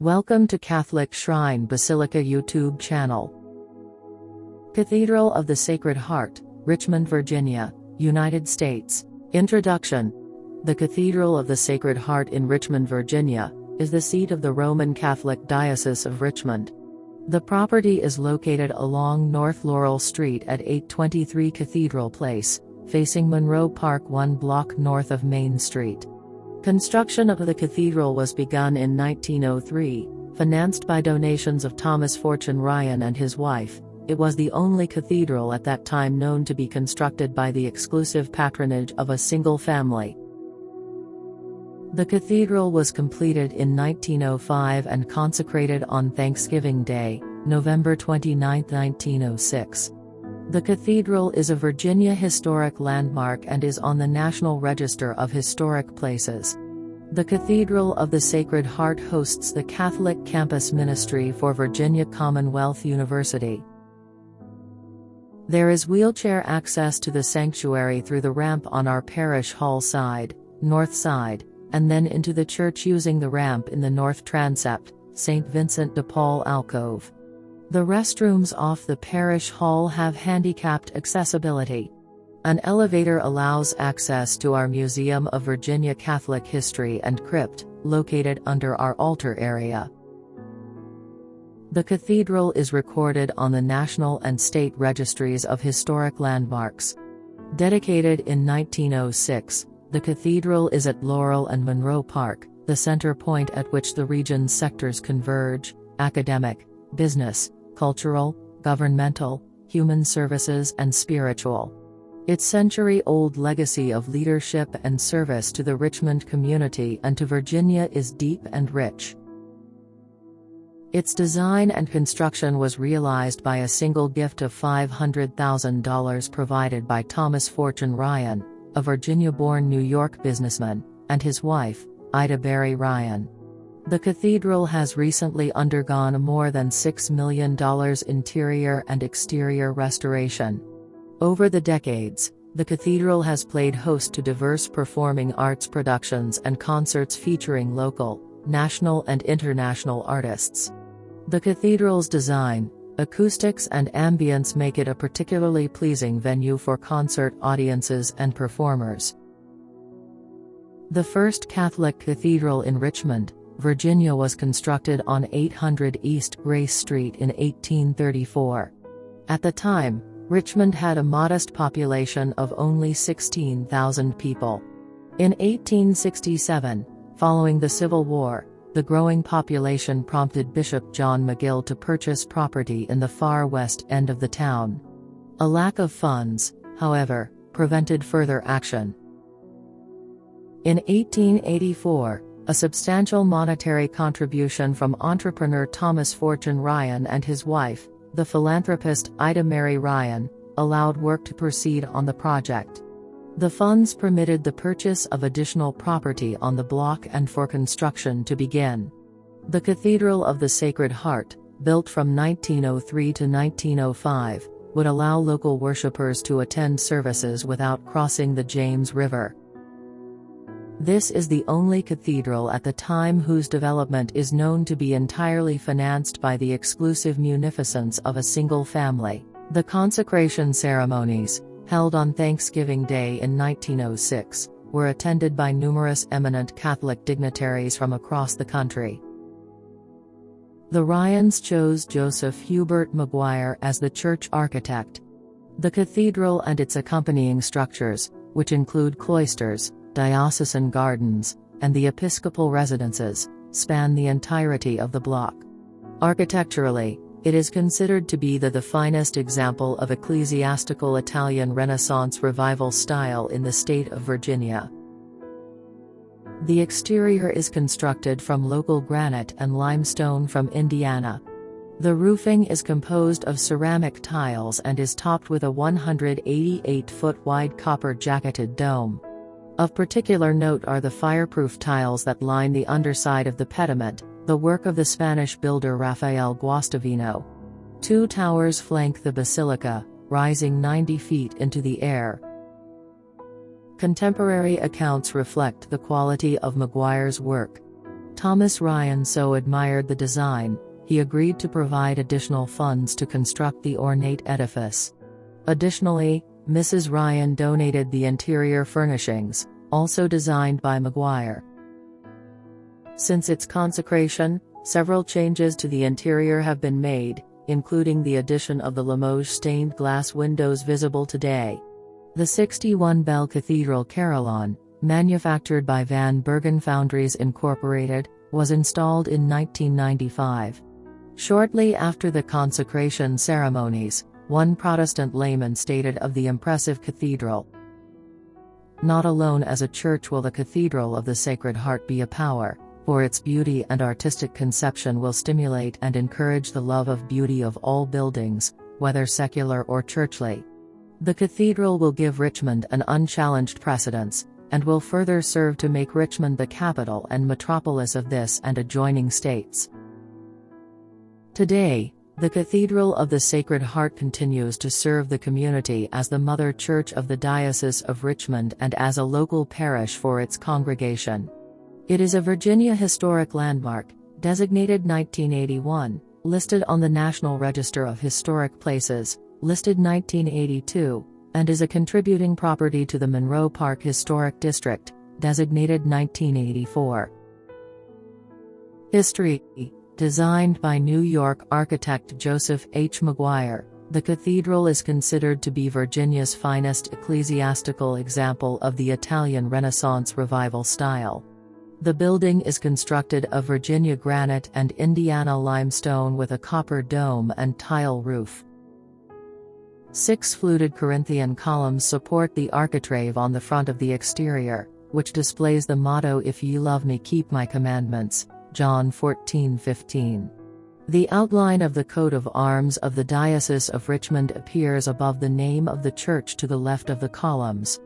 Welcome to Catholic Shrine Basilica YouTube channel. Cathedral of the Sacred Heart, Richmond, Virginia, United States. Introduction. The Cathedral of the Sacred Heart in Richmond, Virginia, is the seat of the Roman Catholic Diocese of Richmond. The property is located along North Laurel Street at 823 Cathedral Place, facing Monroe Park 1 block north of Main Street. Construction of the cathedral was begun in 1903, financed by donations of Thomas Fortune Ryan and his wife. It was the only cathedral at that time known to be constructed by the exclusive patronage of a single family. The cathedral was completed in 1905 and consecrated on Thanksgiving Day, November 29, 1906. The cathedral is a Virginia Historic Landmark and is on the National Register of Historic Places. The Cathedral of the Sacred Heart hosts the Catholic Campus Ministry for Virginia Commonwealth University. There is wheelchair access to the sanctuary through the ramp on our parish hall side, north side, and then into the church using the ramp in the north transept, St. Vincent de Paul alcove. The restrooms off the parish hall have handicapped accessibility. An elevator allows access to our Museum of Virginia Catholic History and Crypt, located under our altar area. The cathedral is recorded on the National and State Registries of Historic Landmarks. Dedicated in 1906, the cathedral is at Laurel and Monroe Park, the center point at which the region's sectors converge: academic, business, cultural, governmental, human services and spiritual. Its century-old legacy of leadership and service to the Richmond community and to Virginia is deep and rich. Its design and construction was realized by a single gift of $500,000 provided by Thomas Fortune Ryan, a Virginia-born New York businessman, and his wife, Ida Berry Ryan. The cathedral has recently undergone more than $6 million interior and exterior restoration. Over the decades, the cathedral has played host to diverse performing arts productions and concerts featuring local, national and international artists. The cathedral's design, acoustics and ambience make it a particularly pleasing venue for concert audiences and performers. The first Catholic cathedral in Richmond, Virginia was constructed on 800 East Grace Street in 1834. At the time, Richmond had a modest population of only 16,000 people. In 1867, following the Civil War, the growing population prompted Bishop John McGill to purchase property in the far west end of the town. A lack of funds, however, prevented further action. In 1884, a substantial monetary contribution from entrepreneur Thomas Fortune Ryan and his wife, the philanthropist Ida Mary Ryan, allowed work to proceed on the project. The funds permitted the purchase of additional property on the block and for construction to begin. The Cathedral of the Sacred Heart, built from 1903 to 1905, would allow local worshippers to attend services without crossing the James River. This is the only cathedral at the time whose development is known to be entirely financed by the exclusive munificence of a single family. The consecration ceremonies, held on Thanksgiving Day in 1906, were attended by numerous eminent Catholic dignitaries from across the country. The Ryans chose Joseph Hubert Maguire as the church architect. The cathedral and its accompanying structures, which include cloisters, diocesan gardens, and the episcopal residences, span the entirety of the block. Architecturally, it is considered to be the finest example of ecclesiastical Italian Renaissance Revival style in the state of Virginia. The exterior is constructed from local granite and limestone from Indiana. The roofing is composed of ceramic tiles and is topped with a 188-foot wide copper-jacketed dome. Of particular note are the fireproof tiles that line the underside of the pediment, the work of the Spanish builder Rafael Guastavino. Two towers flank the basilica, rising 90 feet into the air. Contemporary accounts reflect the quality of Maguire's work. Thomas Ryan so admired the design, he agreed to provide additional funds to construct the ornate edifice. Additionally, Mrs. Ryan donated the interior furnishings, also designed by Maguire. Since its consecration, several changes to the interior have been made, including the addition of the Limoges stained glass windows visible today. The 61-bell Cathedral Carillon, manufactured by Van Bergen Foundries Incorporated, was installed in 1995. Shortly after the consecration ceremonies, one Protestant layman stated of the impressive cathedral, "Not alone as a church will the Cathedral of the Sacred Heart be a power, for its beauty and artistic conception will stimulate and encourage the love of beauty of all buildings, whether secular or churchly. The cathedral will give Richmond an unchallenged precedence, and will further serve to make Richmond the capital and metropolis of this and adjoining states." Today, the Cathedral of the Sacred Heart continues to serve the community as the mother church of the Diocese of Richmond and as a local parish for its congregation. It is a Virginia Historic Landmark, designated 1981, listed on the National Register of Historic Places, listed 1982, and is a contributing property to the Monroe Park Historic District, designated 1984. History. Designed by New York architect Joseph H. Maguire, the cathedral is considered to be Virginia's finest ecclesiastical example of the Italian Renaissance Revival style. The building is constructed of Virginia granite and Indiana limestone with a copper dome and tile roof. 6 fluted Corinthian columns support the architrave on the front of the exterior, which displays the motto "If ye love me, keep my commandments." John 14:15. The outline of the coat of arms of the Diocese of Richmond appears above the name of the church to the left of the columns.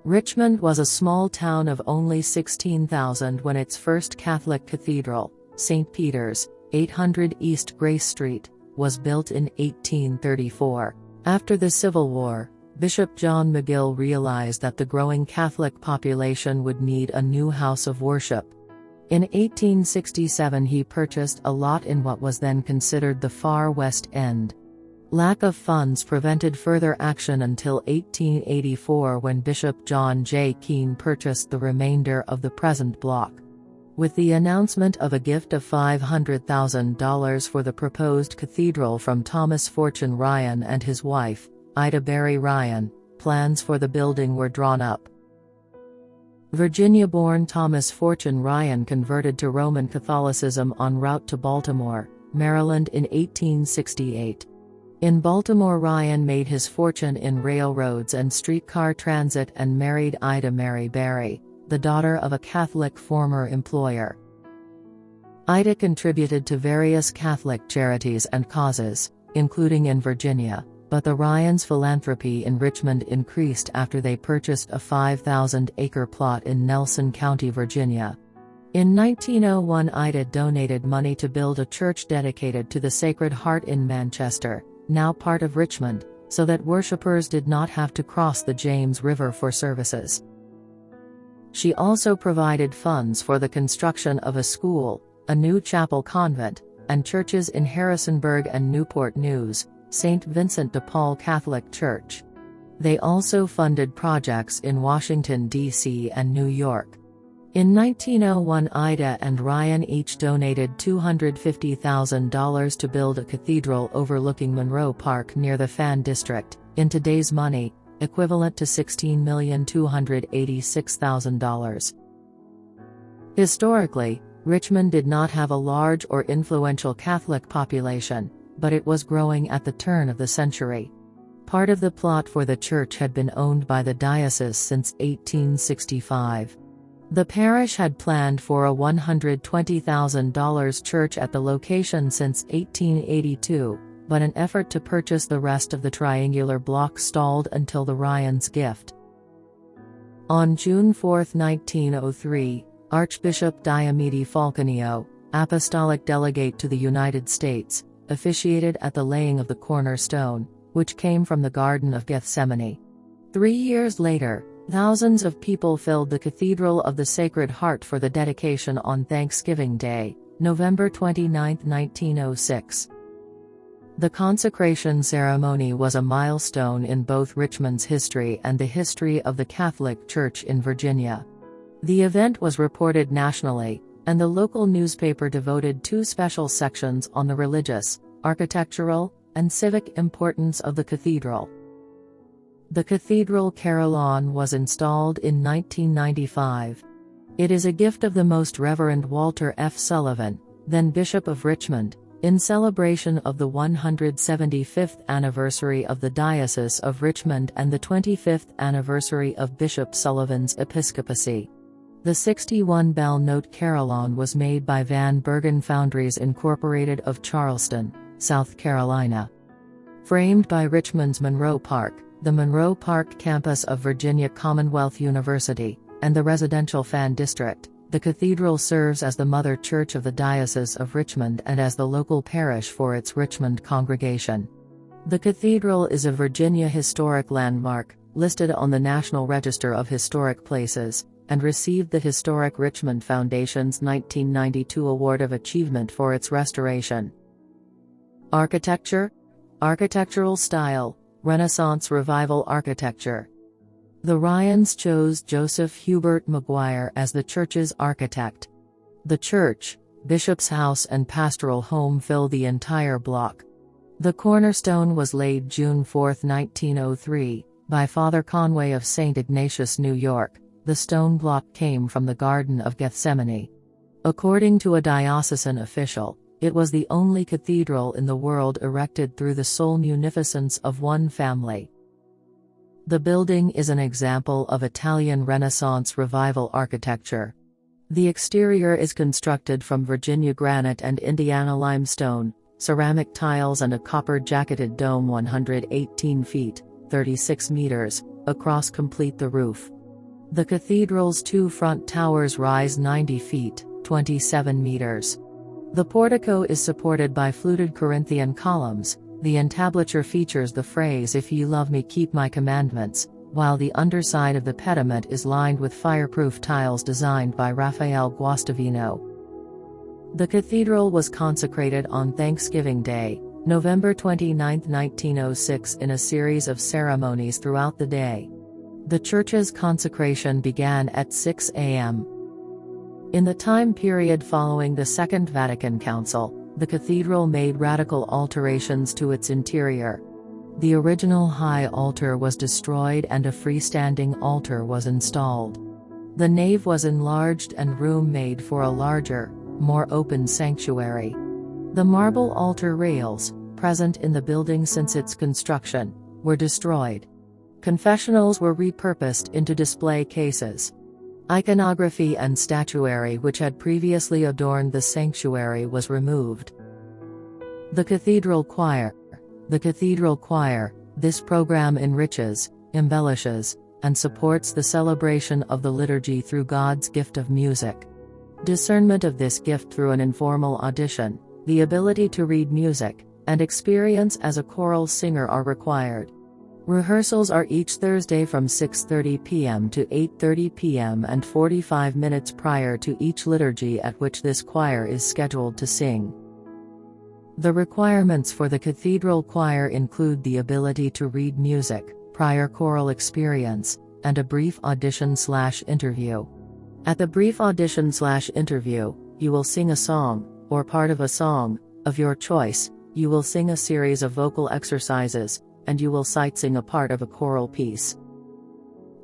Richmond was a small town of only 16,000 when its first Catholic cathedral, St. Peter's, 800 East Grace Street, was built in 1834. After the Civil War, Bishop John McGill realized that the growing Catholic population would need a new house of worship. In 1867 he purchased a lot in what was then considered the far West End. Lack of funds prevented further action until 1884 when Bishop John J. Keene purchased the remainder of the present block. With the announcement of a gift of $500,000 for the proposed cathedral from Thomas Fortune Ryan and his wife, Ida Berry Ryan, plans for the building were drawn up. Virginia-born Thomas Fortune Ryan converted to Roman Catholicism en route to Baltimore, Maryland in 1868. In Baltimore, Ryan made his fortune in railroads and streetcar transit and married Ida Mary Berry, the daughter of a Catholic former employer. Ida contributed to various Catholic charities and causes, including in Virginia, but the Ryans' philanthropy in Richmond increased after they purchased a 5,000-acre plot in Nelson County, Virginia. In 1901, Ida donated money to build a church dedicated to the Sacred Heart in Manchester, now part of Richmond, so that worshippers did not have to cross the James River for services. She also provided funds for the construction of a school, a new chapel convent, and churches in Harrisonburg and Newport News, St. Vincent de Paul Catholic Church. They also funded projects in Washington, D.C. and New York. In 1901, Ida and Ryan each donated $250,000 to build a cathedral overlooking Monroe Park near the Fan District, in today's money, equivalent to $16,286,000. Historically, Richmond did not have a large or influential Catholic population, but it was growing at the turn of the century. Part of the plot for the church had been owned by the diocese since 1865. The parish had planned for a $120,000 church at the location since 1882, but an effort to purchase the rest of the triangular block stalled until the Ryans' gift. On June 4, 1903, Archbishop Diomede Falconio, apostolic delegate to the United States, officiated at the laying of the cornerstone, which came from the Garden of Gethsemane. 3 years later, Thousands of people filled the Cathedral of the Sacred Heart for the dedication on Thanksgiving Day, November 29, 1906. The consecration ceremony was a milestone in both Richmond's history and the history of the Catholic Church in Virginia. The event was reported nationally, and the local newspaper devoted 2 special sections on the religious, architectural, and civic importance of the cathedral. The cathedral carillon was installed in 1995. It is a gift of the Most Reverend Walter F. Sullivan, then Bishop of Richmond, in celebration of the 175th anniversary of the Diocese of Richmond and the 25th anniversary of Bishop Sullivan's episcopacy. The 61-bell note carillon was made by Van Bergen Foundries Incorporated of Charleston, South Carolina. Framed by Richmond's Monroe Park, the Monroe Park campus of Virginia Commonwealth University, and the residential Fan District, the cathedral serves as the mother church of the Diocese of Richmond and as the local parish for its Richmond congregation. The cathedral is a Virginia Historic Landmark, listed on the National Register of Historic Places, and received the Historic Richmond Foundation's 1992 Award of Achievement for its restoration. Architecture. Architectural style: Renaissance Revival architecture. The Ryans chose Joseph Hubert Maguire as the church's architect. The church, bishop's house and pastoral home fill the entire block. The cornerstone was laid June 4, 1903, by Father Conway of St. Ignatius, New York. The stone block came from the Garden of Gethsemane. According to a diocesan official, it was the only cathedral in the world erected through the sole munificence of one family. The building is an example of Italian Renaissance Revival architecture. The exterior is constructed from Virginia granite and Indiana limestone, ceramic tiles and a copper-jacketed dome 118 feet, 36 meters, across complete the roof. The cathedral's 2 front towers rise 90 feet, 27 meters. The portico is supported by fluted Corinthian columns. The entablature features the phrase "If ye love me, keep my commandments," while the underside of the pediment is lined with fireproof tiles designed by Raphael Guastavino. The cathedral was consecrated on Thanksgiving Day, November 29, 1906, in a series of ceremonies throughout the day. The church's consecration began at 6 a.m. In the time period following the Second Vatican Council, the cathedral made radical alterations to its interior. The original high altar was destroyed and a freestanding altar was installed. The nave was enlarged and room made for a larger, more open sanctuary. The marble altar rails, present in the building since its construction, were destroyed. Confessionals were repurposed into display cases. Iconography and statuary which had previously adorned the sanctuary was removed. The Cathedral Choir. The Cathedral Choir, this program enriches, embellishes, and supports the celebration of the liturgy through God's gift of music. Discernment of this gift through an informal audition, the ability to read music, and experience as a choral singer are required. Rehearsals are each Thursday from 6:30 p.m. to 8:30 p.m. and 45 minutes prior to each liturgy at which this choir is scheduled to sing. The requirements for the cathedral choir include the ability to read music, prior choral experience, and a brief audition/interview. At the brief audition/interview, you will sing a song, or part of a song, of your choice. You will sing a series of vocal exercises, and you will sight-sing a part of a choral piece.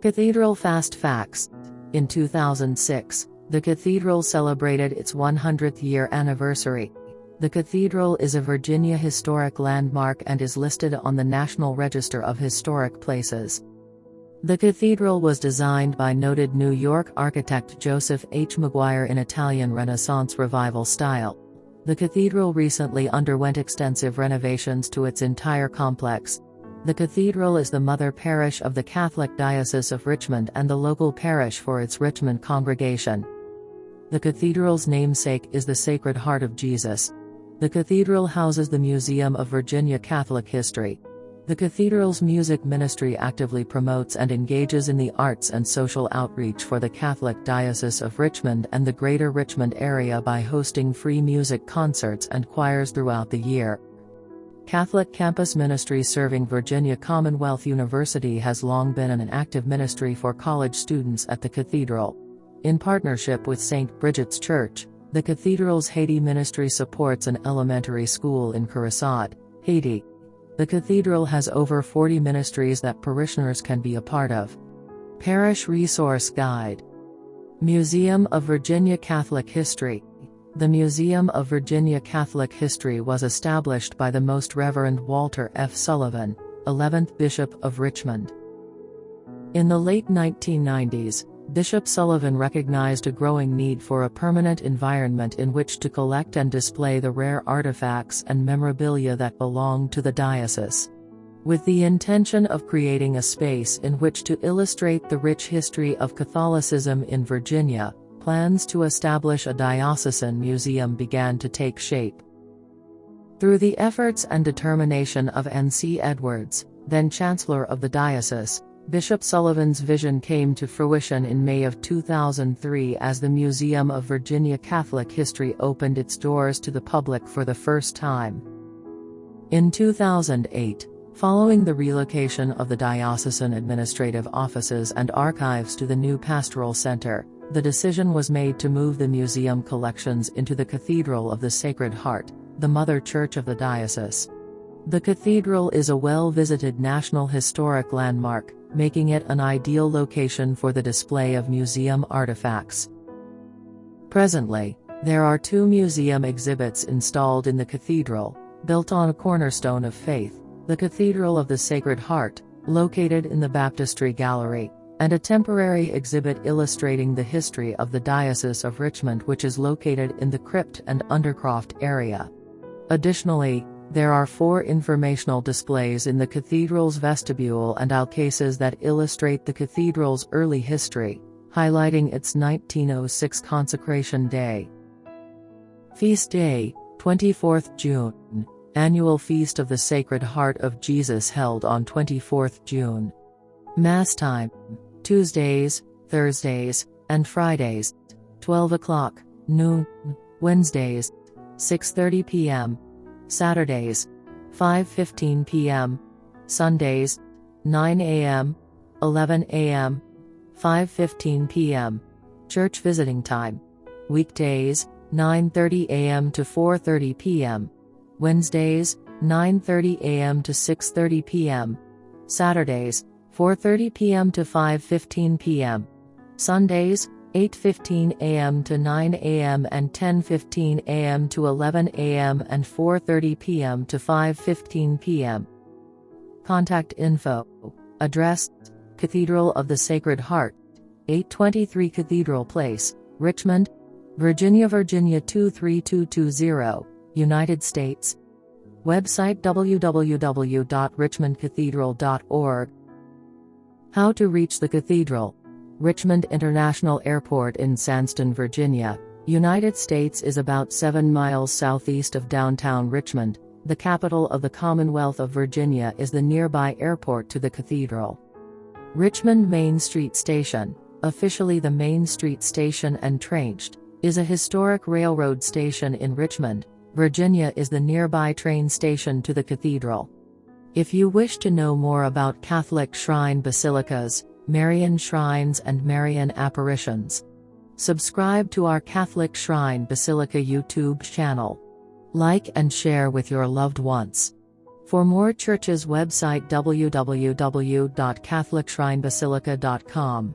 Cathedral Fast Facts. In 2006, the cathedral celebrated its 100th year anniversary. The cathedral is a Virginia Historic Landmark and is listed on the National Register of Historic Places. The cathedral was designed by noted New York architect Joseph H. Maguire in Italian Renaissance Revival style. The cathedral recently underwent extensive renovations to its entire complex. The cathedral is the mother parish of the Catholic Diocese of Richmond and the local parish for its Richmond congregation. The cathedral's namesake is the Sacred Heart of Jesus. The cathedral houses the Museum of Virginia Catholic History. The cathedral's music ministry actively promotes and engages in the arts and social outreach for the Catholic Diocese of Richmond and the Greater Richmond area by hosting free music concerts and choirs throughout the year. Catholic campus ministry serving Virginia Commonwealth University has long been an active ministry for college students at the cathedral. In partnership with St. Bridget's Church, the cathedral's Haiti ministry supports an elementary school in Curacao, Haiti. The cathedral has over 40 ministries that parishioners can be a part of. Parish Resource Guide. Museum of Virginia Catholic History. The Museum of Virginia Catholic History was established by the Most Reverend Walter F. Sullivan, 11th Bishop of Richmond. In the late 1990s, Bishop Sullivan recognized a growing need for a permanent environment in which to collect and display the rare artifacts and memorabilia that belong to the diocese. With the intention of creating a space in which to illustrate the rich history of Catholicism in Virginia, plans to establish a diocesan museum began to take shape. Through the efforts and determination of N.C. Edwards, then Chancellor of the diocese, Bishop Sullivan's vision came to fruition in May of 2003 as the Museum of Virginia Catholic History opened its doors to the public for the first time. In 2008, following the relocation of the diocesan administrative offices and archives to the new pastoral center, the decision was made to move the museum collections into the Cathedral of the Sacred Heart, the mother church of the diocese. The cathedral is a well-visited National Historic Landmark, making it an ideal location for the display of museum artifacts. Presently, there are 2 museum exhibits installed in the cathedral, built on a cornerstone of faith, the Cathedral of the Sacred Heart, located in the Baptistry Gallery, and a temporary exhibit illustrating the history of the Diocese of Richmond, which is located in the crypt and undercroft area. Additionally, there are 4 informational displays in the cathedral's vestibule and alcases that illustrate the cathedral's early history, highlighting its 1906 consecration day. Feast Day, 24th June. Annual Feast of the Sacred Heart of Jesus held on 24th June. Mass time: Tuesdays, Thursdays, and Fridays, 12 o'clock, noon, Wednesdays, 6:30 p.m., Saturdays, 5:15 p.m., Sundays, 9 a.m., 11 a.m., 5:15 p.m. Church visiting time: weekdays, 9:30 a.m. to 4:30 p.m., Wednesdays, 9:30 a.m. to 6:30 p.m., Saturdays, 4:30 p.m. to 5:15 p.m., Sundays, 8:15 a.m. to 9 a.m. and 10:15 a.m. to 11 a.m. and 4:30 p.m. to 5:15 p.m. Contact info. Address: Cathedral of the Sacred Heart, 823 Cathedral Place, Richmond, Virginia 23220, United States. Website www.richmondcathedral.org. How to reach the cathedral. Richmond International Airport in Sandston, Virginia, United States is about 7 miles southeast of downtown Richmond. The capital of the Commonwealth of Virginia is the nearby airport to the cathedral. Richmond Main Street Station, officially the Main Street Station and Tranched, is a historic railroad station in Richmond, Virginia. Is the nearby train station to the cathedral. If you wish to know more about Catholic shrine basilicas, Marian shrines and Marian apparitions, subscribe to our Catholic Shrine Basilica YouTube channel. Like and share with your loved ones. For more churches, website www.catholicshrinebasilica.com.